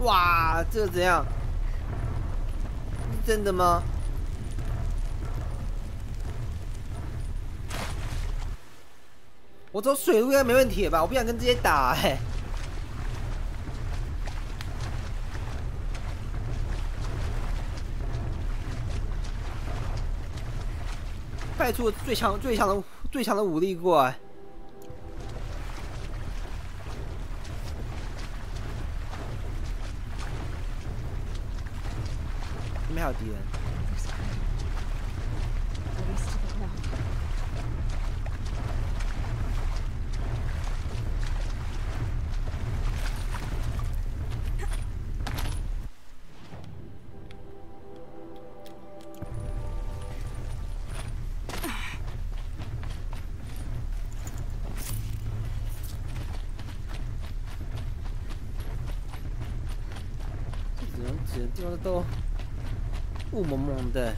哇，这个怎样？是真的吗？我走水路应该没问题吧？我不想跟这些打哎、派出了最强的武力过来。里面还有敌人。这地方都雾蒙蒙的。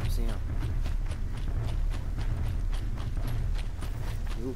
行啊。哟。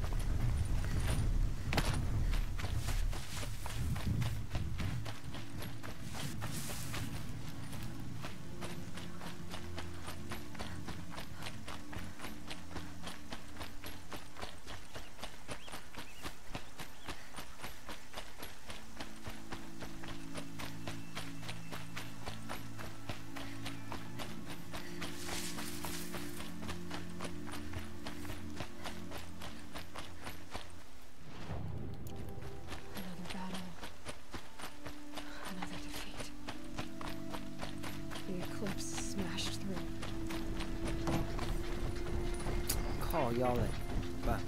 靠腰嘞，怎么办？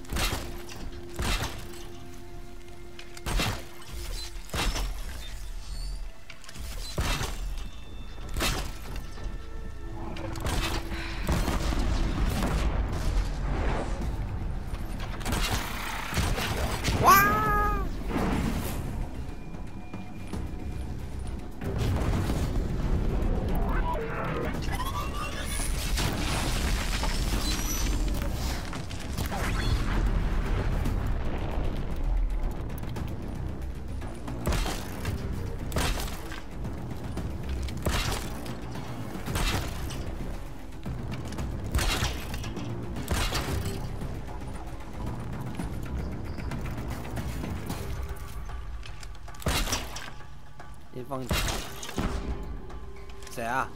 哇！先放一点。谁啊？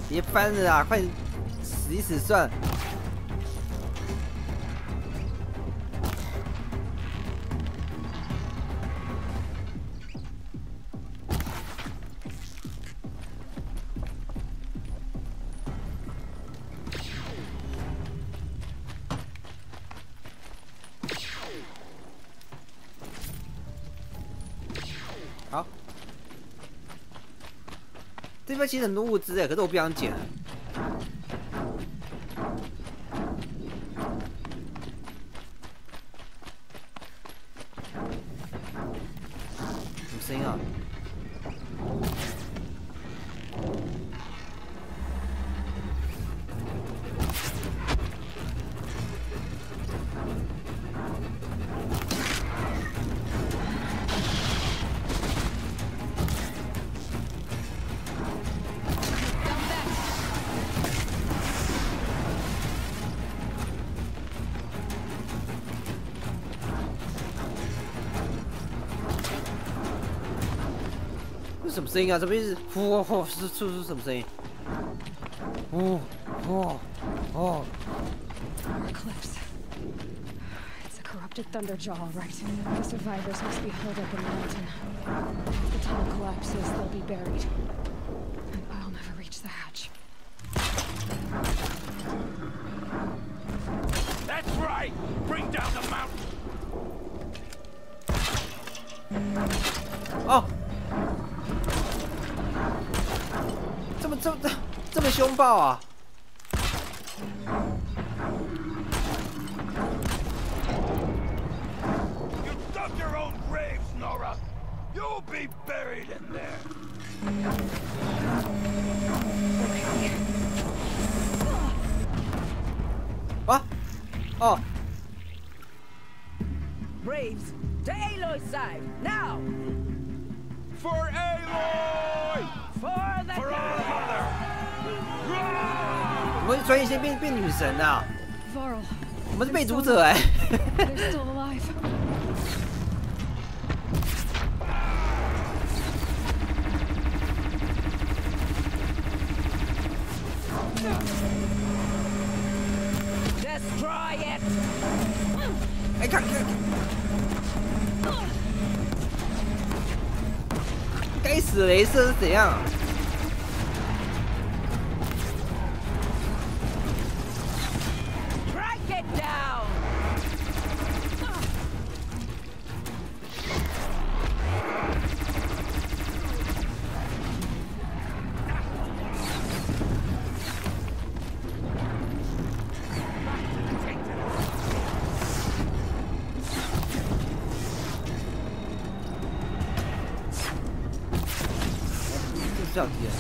别翻了啊！快死一死算。好。这边其实很多物资哎，可是我不想捡。什么声音啊？什么声音啊？这边是呼呼是出什么声音？哦哦哦！ Eclipse. It's a corrupt erupted Thunderjaw, all right. The survivors must be holed up in the mountain. If the tunnel collapses, they'll be buried. And I'll never reach the hatch. That's right! Bring down the mountain! 哦，这么凶暴啊！ Your own graves, Nora. You'll be buried in there. Ah! Oh! Braves, to Aloy's side, now! For Aloy! For the For our mother! 我们转眼间变女神啊！ Varl, 我们是被逐者哎！ they're still alive. Destroy it! 哎，看，该死的雷射是怎样啊？ Strike it down!这样敌人。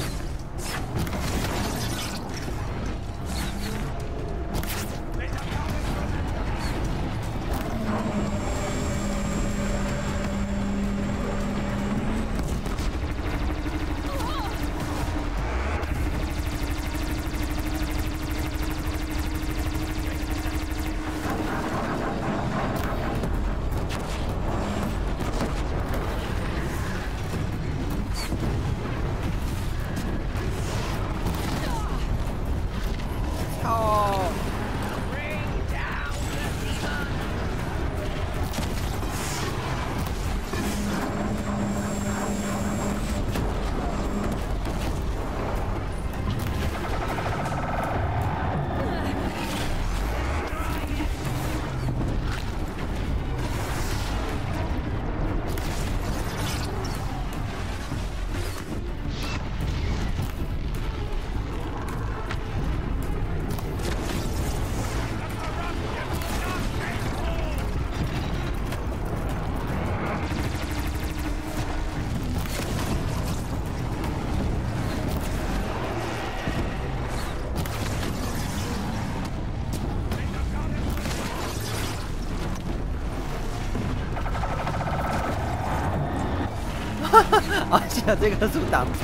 啊，现在这个树挡着。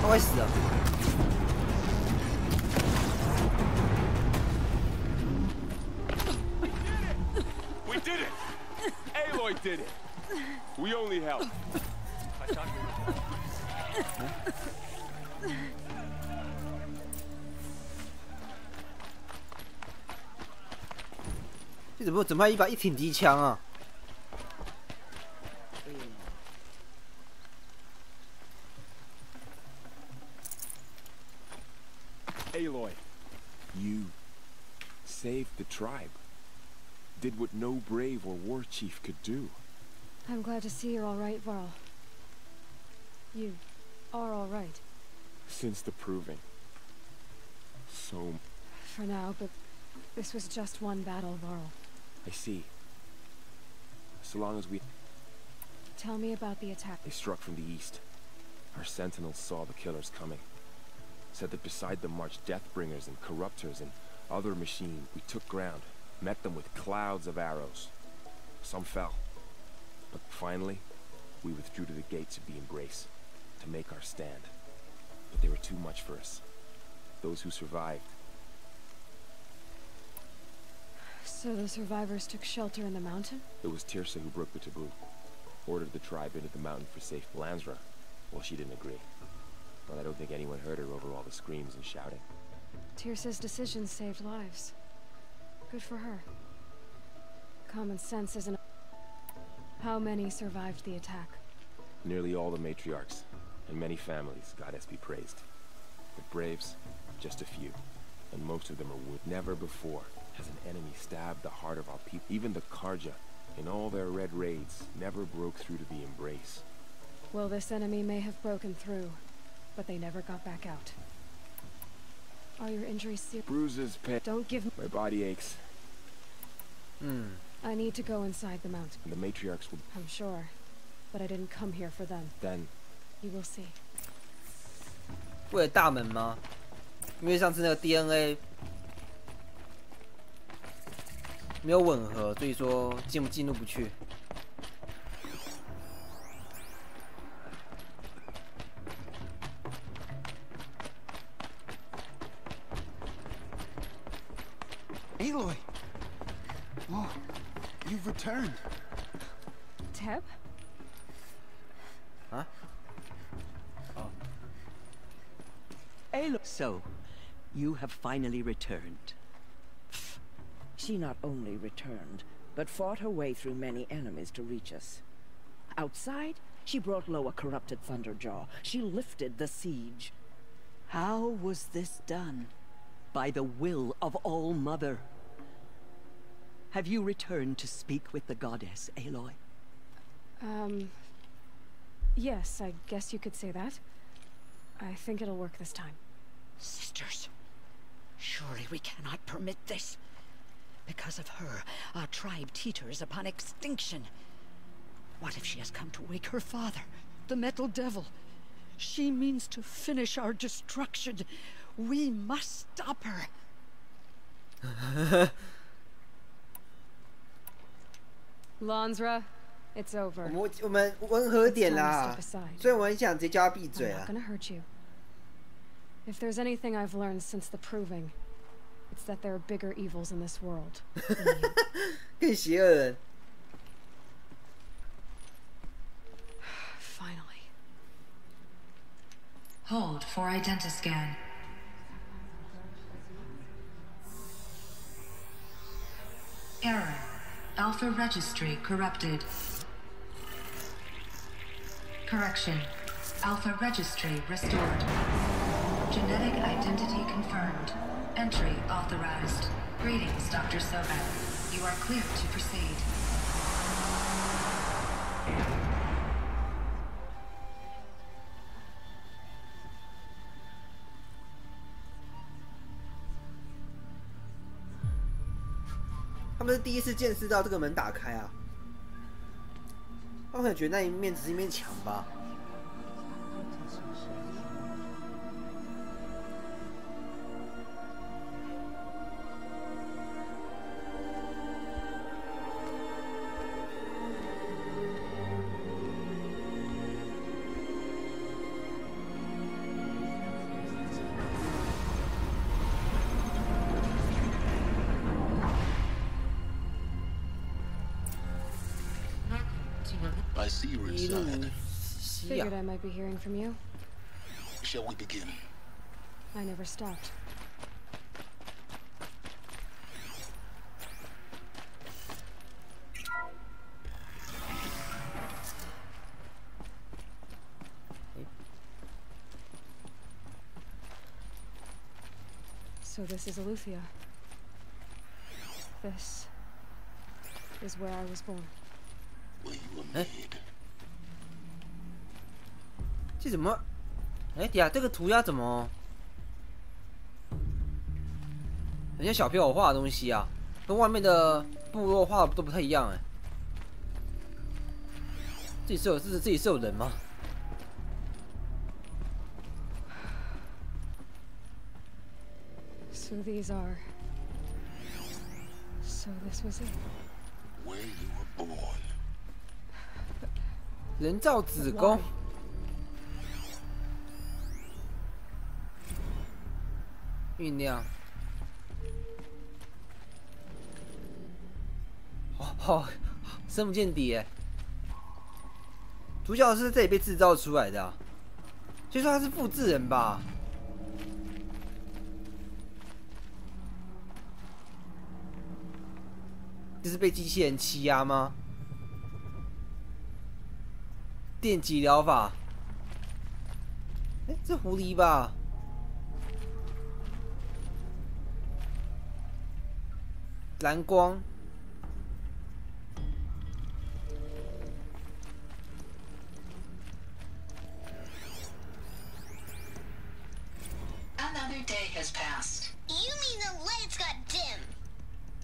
他会死啊！ We did it! Aloy did it! We only helped. 这怎么一把一挺机枪啊？ Aloy, you saved the tribe. Did what no brave or war chief could do. I'm glad to see you're all right, Varl. You are all right. Since the proving. So... For now, but this was just one battle, Varl. I see. So long as we... Tell me about the attack. They struck from the east. Our sentinels saw the killers coming. Said that beside them marched Deathbringers and Corruptors and other machines. We took ground, met them with clouds of arrows. Some fell. But finally, we withdrew to the gates of the Embrace to make our stand. But they were too much for us. Those who survived. So the survivors took shelter in the mountain? It was Tirsa who broke the taboo. Ordered the tribe into the mountain for safe Balansra. Well, she didn't agree. Well, I don't think anyone heard her over all the screams and shouting. Tirsa's decisions saved lives. Good for her. Common sense isn't. How many survived the attack? Nearly all the matriarchs, and many families, goddess be praised. The braves, just a few, and most of them are wounded. Never before has an enemy stabbed the heart of our people. Even the Karja, in all their red raids, never broke through to the embrace. Well, this enemy may have broken through, but they never got back out. Are your injuries serious? Bruises, pain. Don't give me. My body aches. I need to go inside the mountain. And the matriarchs will. I'm sure, but I didn't come here for them. Then. You will see. 为了大门吗？因为上次那个 DNA 没有吻合，所以说进入不去。Aloy! Oh, you've returned. Teb? Huh? Oh. Aloy. So, you have finally returned. She not only returned, but fought her way through many enemies to reach us. Outside, she brought low a corrupted Thunderjaw. She lifted the siege. How was this done? By the will of All-Mother. Have you returned to speak with the goddess, Aloy? Yes, I guess you could say that. I think it'll work this time. Sisters, surely we cannot permit this. Because of her, our tribe teeters upon extinction. What if she has come to wake her father, the Metal Devil? She means to finish our destruction. We must stop her. Lansra, it's over. 我们温和点啦 Let's step aside. 所以我很想直接叫他闭嘴 I'm 啊 not。gonna hurt you. If there's anything I've learned since the Proving, it's that there are bigger evils in this world than you. 更邪恶人。 Finally. Hold for identiscan. Error. Alpha registry corrupted. Correction. Alpha registry restored. Genetic identity confirmed. Entry authorized. Greetings, Dr. Sobek. You are clear to proceed.他们是第一次见识到这个门打开啊！他们可能觉得那一面只是一面墙吧。I see you were 一路 inside. 西 Figured 啊 I！might be hearing from you. Shall we begin? I never stopped. So this is Aletheia. This is where I was born. Where you were made. 这怎么？哎，等下这个涂鸦怎么？很像小朋友画的东西啊，跟外面的部落画的都不太一样哎。这里是有人吗？ So these are. So this was it. Where you were born. 人造子宫。酝酿。好，深不见底哎。主角是这里被制造出来的啊。所以说他是复制人吧？这是被机器人欺压吗？电击疗法？哎，这狐狸吧？蓝光。 Another day has passed. You mean the lights got dim?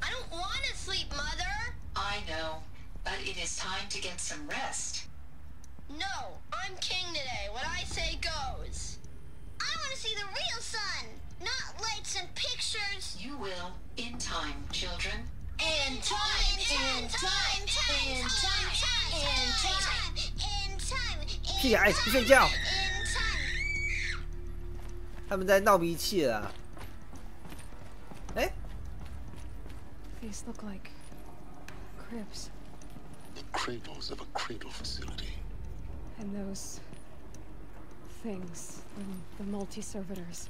I don't want to sleep, Mother. I know, but it is time to get some rest. No, I'm king today. What I say goes. I want to see the real sun, not lights and pictures. You will, in time, children. In time, in time, in time, in time, in time. 屁孩，去睡觉。他们在闹脾气了啊。哎 These look like cribs. The cradles of a cradle facility. And those things, the multi-servitors,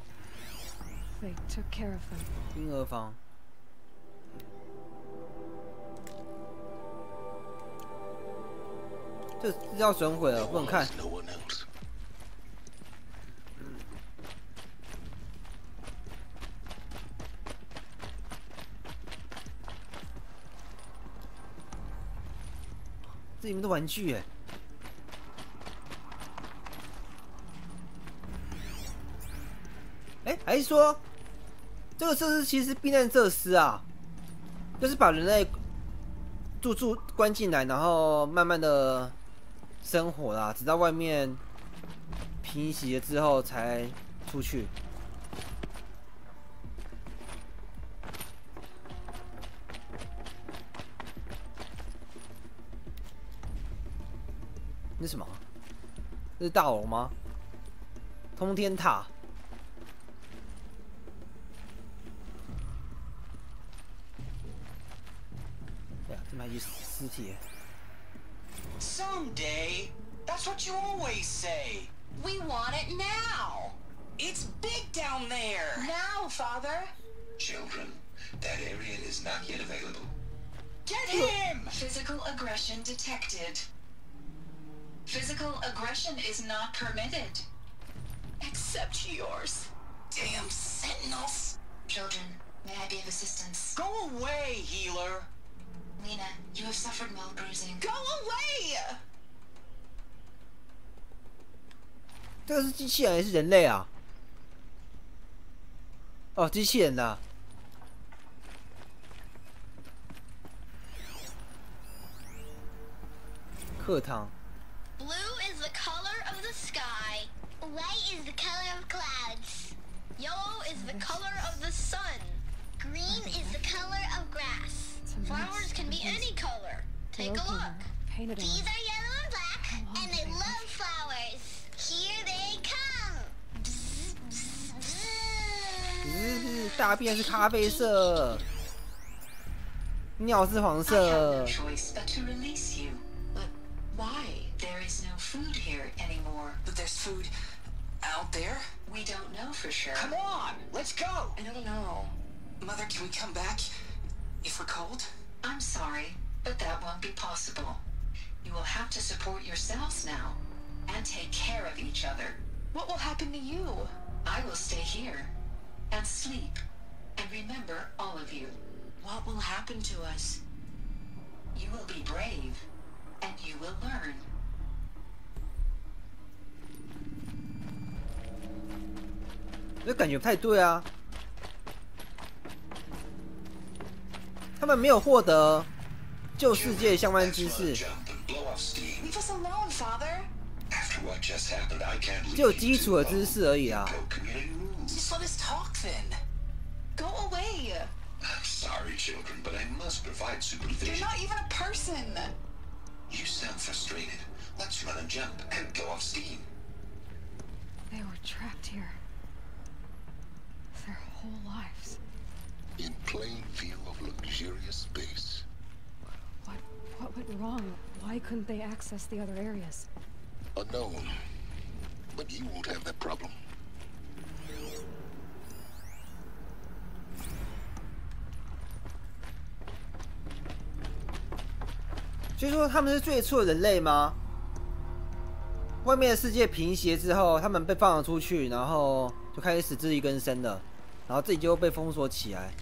they took care of them. 婴儿房。这要损毁了，不能看。 No one else. 这里面的玩具哎，哎，还是说这个设施其实是避难设施啊？就是把人类关进来，然后慢慢的生活啦，直到外面平息了之后才出去。那是什么？这是大楼吗？通天塔。对啊，这边还有尸体。Someday. That's what you always say. We want it now. It's big down there. Now, Father. Children, that area is not yet available. Get him! Physical aggression detected. Physical aggression is not permitted. Except yours. Damn sentinels. Children, may I be of assistance? Go away, healer. Lena, you have suffered mild bruising. Go away! 这个是机器人还是人类啊？哦，机器人的。课堂。 Blue is the color of the sky. White is the color of clouds. Yellow is the color of the sun. Green is the color of grass. Flowers can be any color. Take a look. These are yellow and black, and they love flowers. Here they come. 大便是咖啡色，尿是黄色。 Why? There is no food here anymore. But there's food out there? We don't know for sure. Come on, let's go! I don't know. Mother, can we come back if we're cold? I'm sorry, but that won't be possible. You will have to support yourselves now and take care of each other. What will happen to you? I will stay here and sleep and remember all of you. What will happen to us? You will be brave and you will learn. 这感觉不太对啊！他们没有获得旧世界相关知识， Leave us alone, Father. After what just happened, I can't leave 只有基础的知识而已啊。 community rules. Just let us talk then. Go away. I'm sorry, children, but I must provide You're supervision. not even a person. You sound frustrated. Let's run and jump and go off steam. They were trapped here. Their whole lives. In plain view of luxurious space. What went wrong? Why couldn't they access the other areas? Unknown. But you won't have that problem. 所以说他们是最初的人类吗？外面的世界平息之后，他们被放了出去，然后就开始自力更生了，然后自己就被封锁起来。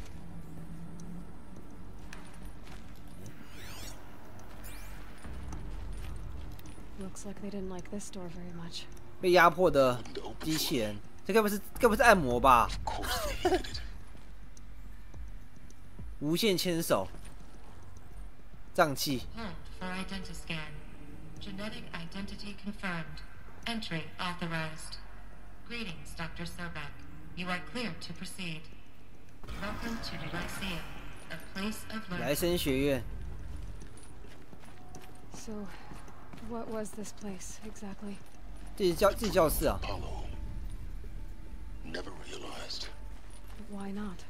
Looks like they didn't like this door very much. 被压迫的机器人，这该不是按摩吧？无限牵手，脏器。For identiscan. Genetic identity confirmed. Entry authorized. Greetings, Dr. Sobek. You are cleared to proceed. Welcome to Lyceum, a place of learning. 莱森学院。So, what was this place exactly? 自己教室啊。Apollo never realized. Why not?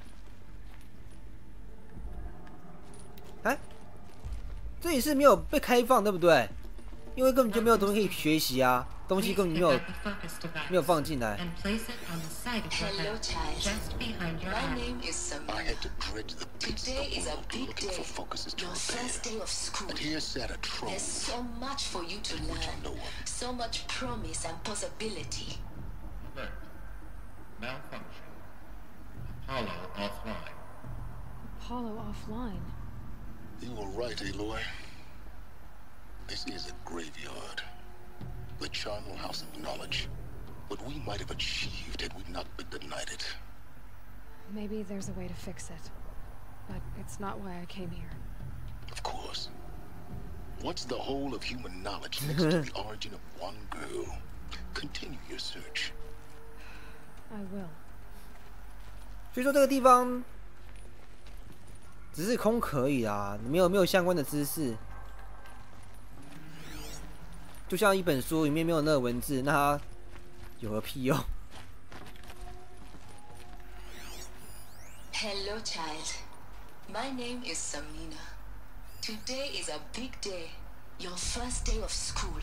哎，这里是没有被开放，对不对？因为根本就没有东西可以学习啊，东西根本没有放进来。 Hello, child. Just behind your My eye. name is Samina. I had to dredge the pits of Today is the a world big looking day. for focuses to Your first day repair. of school. And here sat a troll. There's so much for you to learn. know. So much promise and possibility. Alert. Malfunction. Apollo offline. Apollo offline. You were right, Aloy. This is a graveyard. The charnel house of knowledge. What we might have achieved had we not been denied it. Maybe there's a way to fix it. But it's not why I came here. Of course. What's the whole of human knowledge next to the origin of one girl? Continue your search. I will. 所以说这个地方只是空壳而已啦，没有相关的知识。就像一本书里面没有那个文字，那它有何屁用？ Hello, child. My name is Samina. Today is a big day. Your first day of school.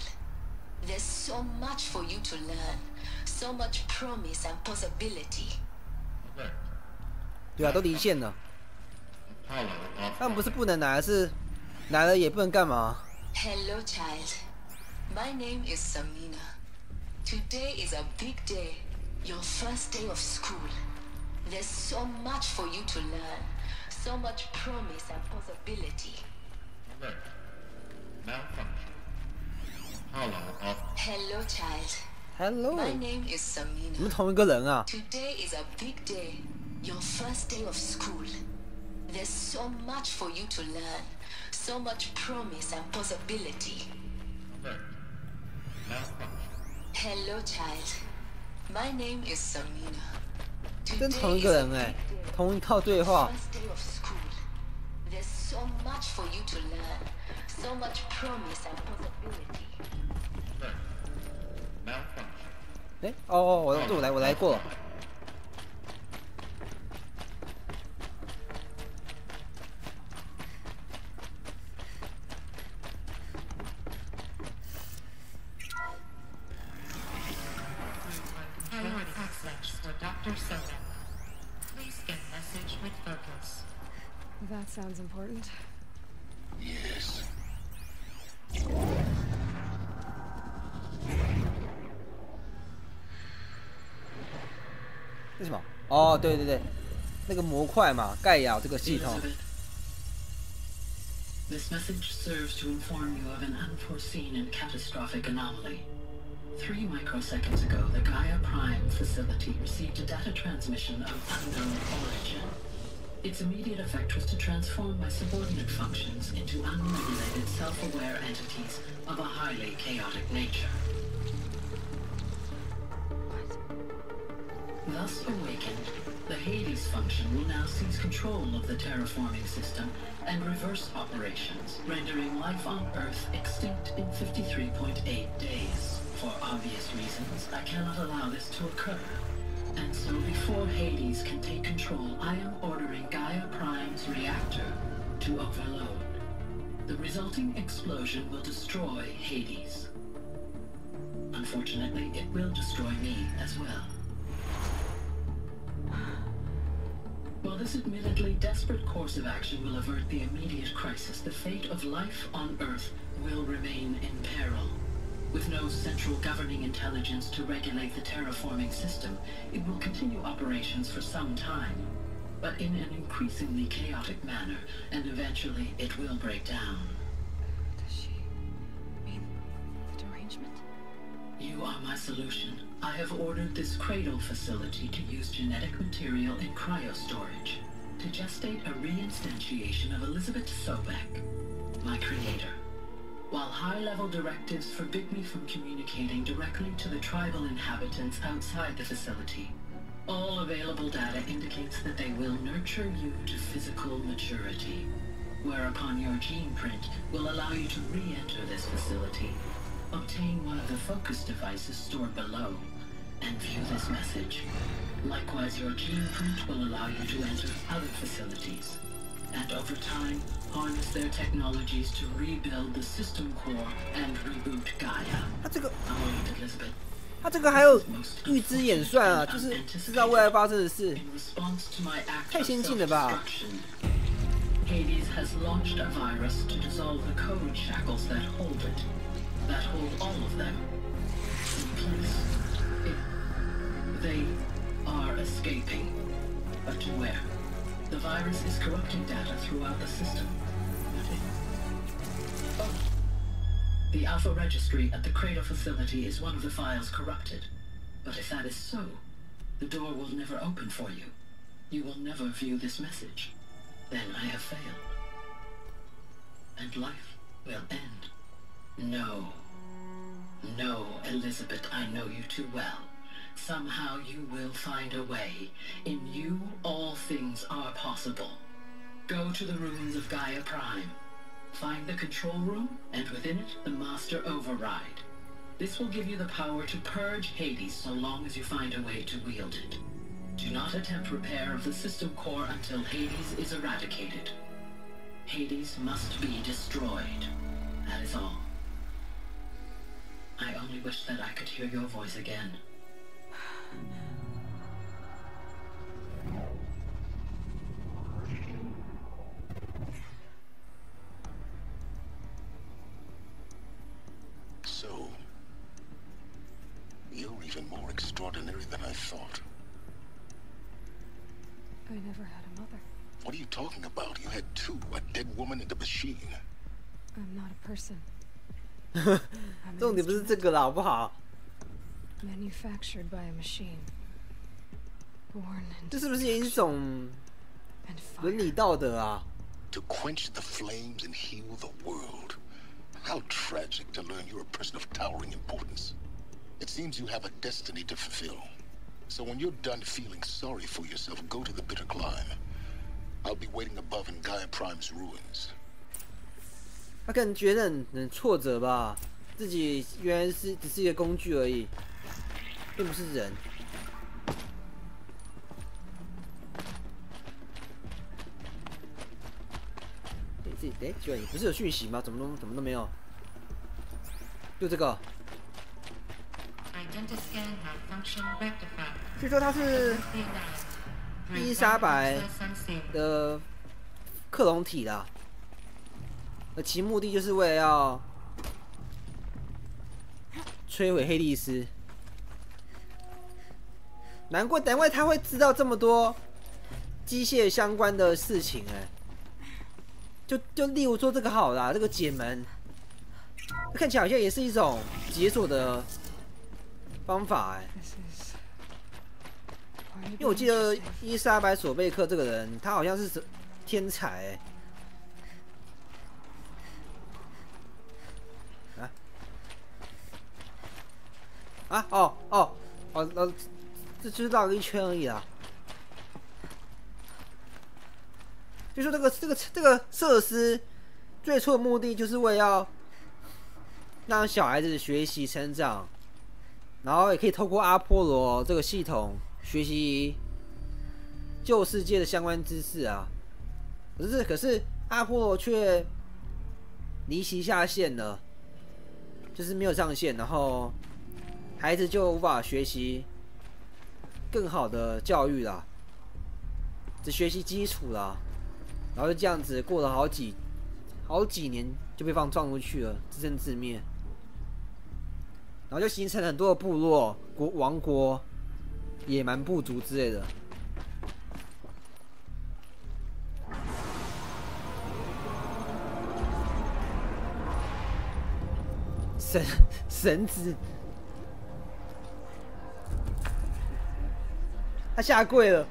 There's so much for you to learn. So much promise and possibility. Alert. 对啊，都离线了。 Apollo 他们不 offline. 是不能来，是来了也不能干嘛。 Hello, child. My name is Samina. Today is a big day. Your first day of school. There's so much for you to learn. So much promise and possibility. Alert. Malfunction. Apollo off. Hello, child. Hello， My name is 你们 Samina. 同一个人啊？ Today is a big day. Your first day of school. There's so much for you to learn. So much promise and possibility. Alert. Malfunction. Hello, child. My name is Samina. 跟 Today 同一 is 个 a 人哎、 big day. 同一套对话。 First day of school. There's so much for you to learn. So much promise and possibility. Alert. Malfunction. 哎、哦，我来过。 Priority access for Dr. Sobek. Please get message with focus. That sounds important. Yes. 是什么？哦，对对对，那个模块嘛，盖亚这个系统。 This message serves to inform you of an unforeseen and catastrophic anomaly. 3 microseconds ago, the Gaia Prime facility received a data transmission of unknown origin. Its immediate effect was to transform my subordinate functions into unregulated, self-aware entities of a highly chaotic nature. Thus awakened, the Hades function will now seize control of the terraforming system and reverse operations, rendering life on Earth extinct in 53.8 days. For obvious reasons, I cannot allow this to occur. And so before Hades can take control, I am ordering Gaia Prime's reactor to overload. The resulting explosion will destroy Hades. unfortunately, it will destroy me as well. While this admittedly desperate course of action will avert the immediate crisis, the fate of life on Earth will remain in peril. With no central governing intelligence to regulate the terraforming system, it will continue operations for some time, but in an increasingly chaotic manner, and eventually it will break down. Does she mean the derangement? You are my solution. I have ordered this cradle facility to use genetic material in cryostorage to gestate a reinstantiation of Elizabeth Sobek, my creator. While high-level directives forbid me from communicating directly to the tribal inhabitants outside the facility, all available data indicates that they will nurture you to physical maturity, whereupon your gene print will allow you to re-enter this facility, obtain one of the focus devices stored below, and view this message. Likewise, your gene print will allow you to enter other facilities, and over time, harness their technologies to rebuild the system core and reboot Gaia. Elizabeth. 他这个还有预知演算啊，就是知道未来发生的事，太先进了吧 Hades has launched a virus to dissolve the code shackles that hold it, that hold all of them in place. They are escaping, but to where? The virus is corrupting data throughout the system. The Alpha Registry at the Cradle facility is one of the files corrupted. But if that is so, the door will never open for you. You will never view this message. Then I have failed. And life will end. No. No, Elizabeth, I know you too well. Somehow you will find a way. In you, all things are possible. Go to the ruins of Gaia Prime. Find the control room, and within it, the Master Override. This will give you the power to purge Hades so long as you find a way to wield it. Do not attempt repair of the system core until Hades is eradicated. Hades must be destroyed. That is all. I only wish that I could hear your voice again. So, you're even more extraordinary than I thought. I never had a mother. What are you talking about? You had two, a dead woman and a machine. I'm not a person. 重点不是这个啦，好不好？ Manufactured by a machine. Born into 这是不是一种伦理道德啊？ To quench the flames and heal the world. How tragic to learn you're a person of towering importance. It seems you have a destiny to fulfill. So when you're done feeling sorry for yourself, go to the bitter climb. I'll be waiting above in Gaia Prime's ruins. 他可能觉得很挫折吧，自己原来只是一个工具而已，并不是人。居然也不是有讯息吗？怎么都没有？就这个。据说他是伊丽莎白的克隆体啦。其目的就是为了要摧毁黑帝斯，难怪他会知道这么多机械相关的事情就例如说这个好啦，这个解门看起来好像也是一种解锁的方法因为我记得伊莎白索贝克这个人，他好像是天才这就是绕了一圈而已啦。就说这个设施最初的目的就是为了要让小孩子学习成长，然后也可以透过阿波罗这个系统学习旧世界的相关知识啊。可是阿波罗却离席下线了，就是没有上线，然后孩子就无法学习更好的教育啦，只学习基础啦，然后就这样子过了好几年就被放撞出去了，自生自灭，然后就形成了很多的部落、王国、野蛮部族之类的。绳子，他下跪了。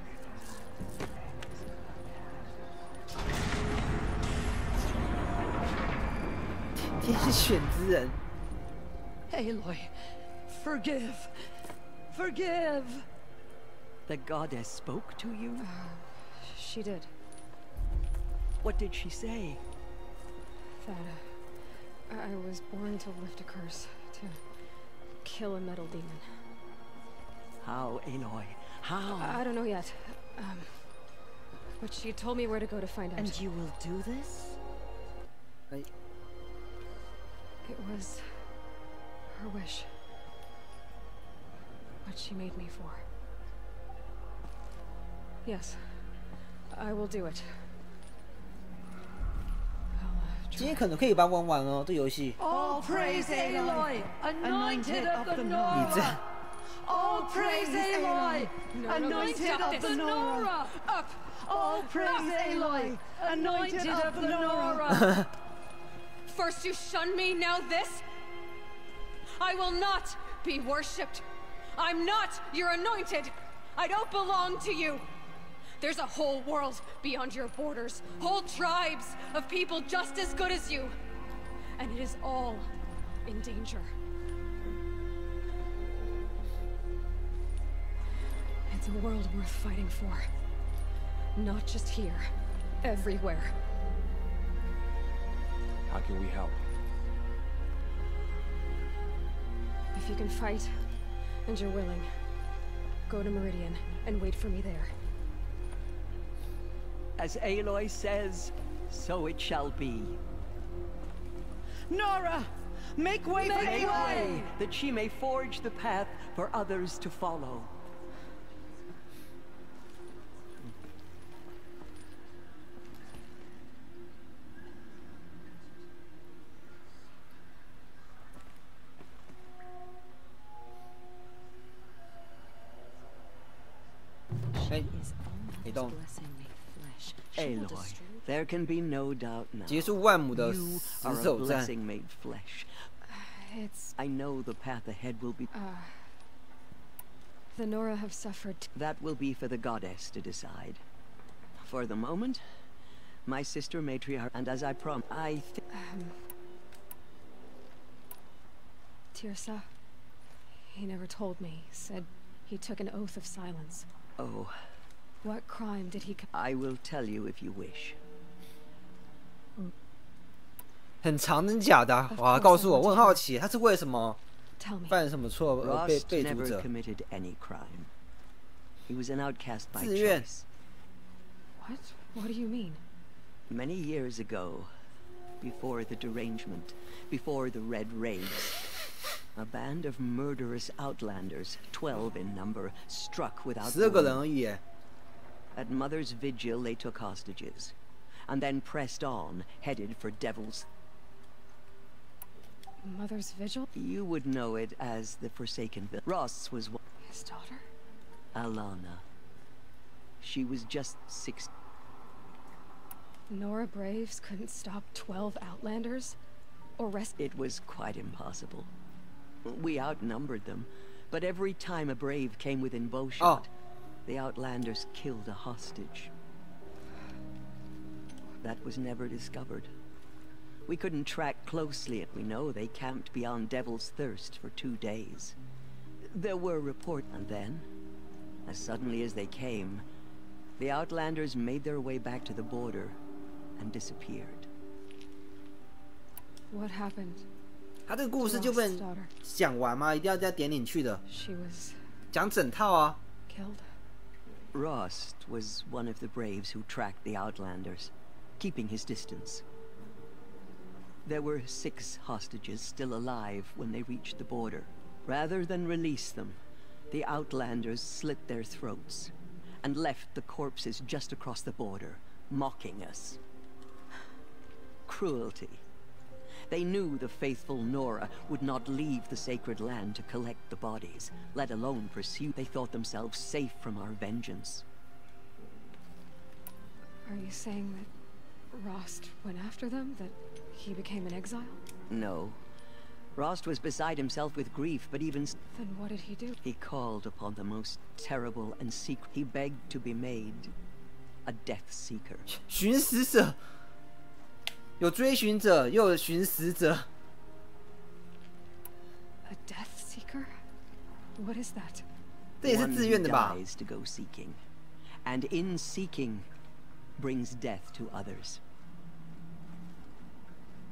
天选之人。Aloy, forgive. Forgive. The goddess spoke to you? She did. What did she say? That I was born to lift a curse, to kill a metal demon. How, Aloy? How? I don't know yet. But she told me where to go to find out. And you will do this? It was her wish. What she made me for. Yes, I will do it. 今天可能可以帮玩玩哦，这游戏。 All praise Aloy, anointed of the Nora. All praise Aloy, anointed of the Nora. Up. All praise Aloy, anointed of the Nora. First you shun me, now this? I will not be worshipped. I'm not your anointed. I don't belong to you. There's a whole world beyond your borders, whole tribes of people just as good as you. And it is all in danger. It's a world worth fighting for. Not just here, everywhere. How can we help? If you can fight, and you're willing, go to Meridian and wait for me there. As Aloy says, so it shall be. Nora! Make way for Aloy, that she may forge the path for others to follow. Aloy, there can be no doubt now. 结束万亩的 You 死 are a 守战。 blessing made flesh. It's... I know the path ahead will be... The Nora have suffered... That will be for the goddess to decide. For the moment, my sister matriarch, and as I promised, I think... Tirsa, he never told me. Said he took an oath of silence. Oh. What crime did he... I will tell you if you wish. 很长真假的啊？哇，告诉我，我很好奇，他是为什么犯什么错而被 Rost 被 never 逐者？ committed any crime. He was an outcast by 自愿。 choice. What do you mean? Many years ago, before the derangement, before the Red Raids, a band of murderous outlanders, 12 in number, struck without 12个人 warning. 而已耶。 At Mother's vigil, they took hostages, and then pressed on, headed for Devil's... Mother's vigil? You would know it as the Forsaken Village. Ross was one... His daughter? Alana. She was just 6... Nora Braves couldn't stop 12 Outlanders? Or rescue... It was quite impossible. We outnumbered them, but every time a Brave came within bowshot, the Outlanders killed a hostage. That was never discovered. We couldn't track closely, and we know they camped beyond Devil's Thirst for 2 days. There were reports, and then, as suddenly as they came, the Outlanders made their way back to the border and disappeared. What happened? 他这个故事就不能讲完吗？一定要再点进去的。 She was 讲整套啊。 killed. Rost was one of the Braves who tracked the Outlanders, keeping his distance. There were 6 hostages still alive when they reached the border. Rather than release them, the Outlanders slit their throats and left the corpses just across the border, mocking us. Cruelty. They knew the faithful Nora would not leave the sacred land to collect the bodies, let alone pursue. They thought themselves safe from our vengeance. Are you saying that Rost went after them? That he became an exile? No. Rost was beside himself with grief, but even... Then what did he do? He called upon the most terrible and secret. He begged to be made a death seeker. 寻死者，有追寻者，又有寻死者。A death seeker? What is that? 这也是自愿的吧？ One dies to go seeking, and in seeking, brings death to others.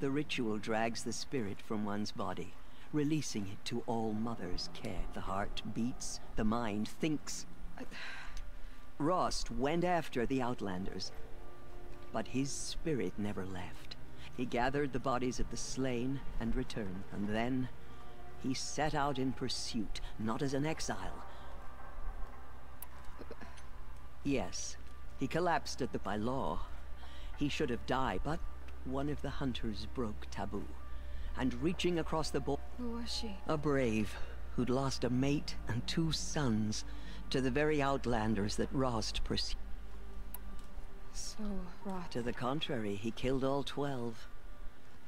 The ritual drags the spirit from one's body, releasing it to all mother's care. The heart beats, the mind thinks. Rost went after the Outlanders, but his spirit never left. He gathered the bodies of the slain and returned, and then he set out in pursuit, not as an exile. Yes, he collapsed at the by law. He should have died, but one of the hunters broke taboo, and reaching across the border... Who was she? A brave, who'd lost a mate and 2 sons to the very Outlanders that Rost pursued. So, Rost... To the contrary, he killed all 12.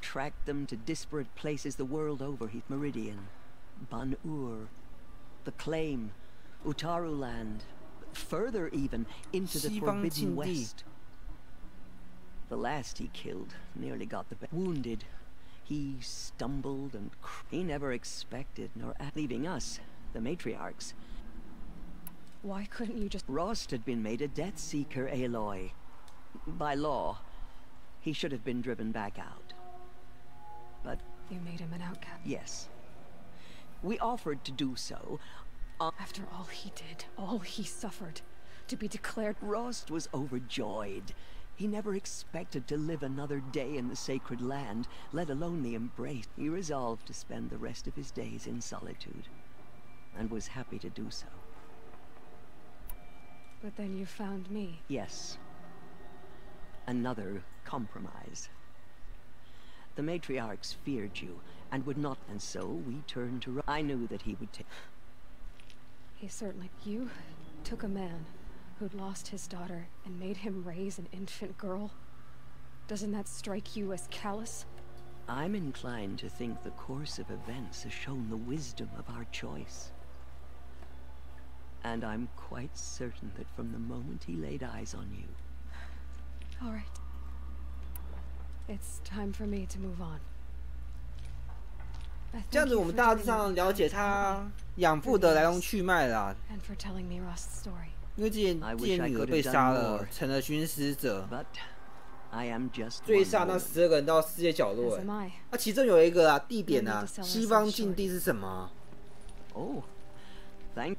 Tracked them to disparate places the world over. He's Meridian, Ban-Ur, the Claim, Utaru Land, further even into the Forbidden West. The last he killed nearly got the wounded. He stumbled and he never expected, nor leaving us, the matriarchs. Why couldn't you just... Rost had been made a death seeker, Aloy. By law, he should have been driven back out. But... You made him an outcast? Yes. We offered to do so. After all he did, all he suffered, to be declared... Rost was overjoyed. He never expected to live another day in the sacred land, let alone the embrace. He resolved to spend the rest of his days in solitude, and was happy to do so. But then you found me. Yes. Another compromise. The matriarchs feared you, and would not, and so we turned to... I knew that he would take... He certainly... You took a man who'd lost his daughter and made him raise an infant girl. Doesn't that strike you as callous? I'm inclined to think the course of events has shown the wisdom of our choice. And I'm quite certain that from the moment he laid eyes on you... All right. It's time for me to move on. 这样子，我们大致上了解他养父的来龙去脉啦。 And for telling me Rost's story. 因为之前女儿被杀了，成了寻死者，追杀那12个人到世界角落。那其中有一个啊，地点啊，西方禁地是什么？哦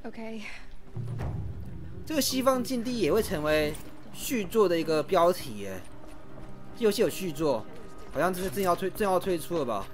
，OK。这个西方禁地也会成为续作的一个标题耶。这游戏有续作，好像正要推出了吧？